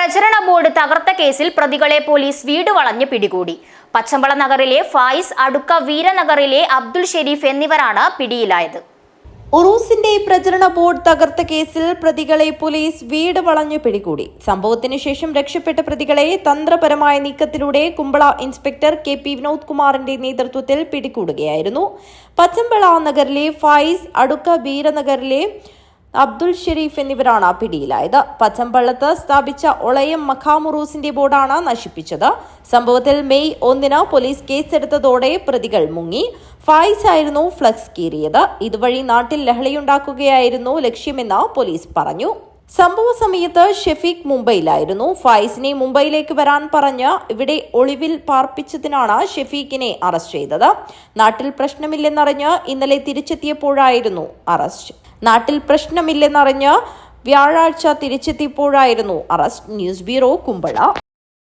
പ്രചരണ ബോർഡ് തകർത്ത കേസിൽ പ്രതികളെ പോലീസ് വീട് വളഞ്ഞ് പിടികൂടി. പച്ചമ്പള നഗറിലെ ഫായിസ്, അടുക്ക വീരനഗറിലെ അബ്ദുൽ ഷെരീഫ് എന്നിവരാണ് പിടിയിലായത്. ഉറൂസിന്റെ പ്രചരണ ബോർഡ് തകർത്ത കേസിൽ പ്രതികളെ പോലീസ് വീട് വളഞ്ഞു പിടികൂടി. സംഭവത്തിന് ശേഷം രക്ഷപ്പെട്ട പ്രതികളെ തന്ത്രപരമായ നീക്കത്തിലൂടെ കുമ്പള ഇൻസ്പെക്ടർ KP വിനോദ് കുമാറിന്റെ നേതൃത്വത്തിൽ പിടികൂടുകയായിരുന്നു. പച്ചമ്പള നഗറിലെ ഫായിസ്, അടുക്ക വീരനഗറിലെ അബ്ദുൽ ഷെരീഫ് എന്നിവരാണ് പിടിയിലായത്. പച്ചമ്പള്ളത്ത് സ്ഥാപിച്ച ഒളയം മഖാം ഉറൂസിന്റെ ബോർഡാണ് നശിപ്പിച്ചത്. സംഭവത്തിൽ മെയ് 1 പോലീസ് കേസെടുത്തതോടെ പ്രതികൾ മുങ്ങി. ഫായിസ് ആയിരുന്നു ഫ്ലക്സ് കീറിയത്. ഇതുവഴി നാട്ടിൽ ലഹളയുണ്ടാക്കുകയായിരുന്നു ലക്ഷ്യമെന്ന് പോലീസ് പറഞ്ഞു. സംഭവ സമയത്ത് ഷെഫീഖ് മുംബൈയിലായിരുന്നു. ഫായിസിനെ മുംബൈയിലേക്ക് വരാൻ പറഞ്ഞ് ഇവിടെ ഒളിവിൽ പാർപ്പിച്ചതിനാണ് ഷെഫീഖിനെ അറസ്റ്റ് ചെയ്തത്. നാട്ടിൽ പ്രശ്നമില്ലെന്നറിഞ്ഞ് ഇന്നലെ തിരിച്ചെത്തിയപ്പോഴായിരുന്നു അറസ്റ്റ്. വ്യാഴാഴ്ച തിരിച്ചെത്തിയപ്പോഴായിരുന്നു അറസ്റ്റ്. News bureau, Kumbla.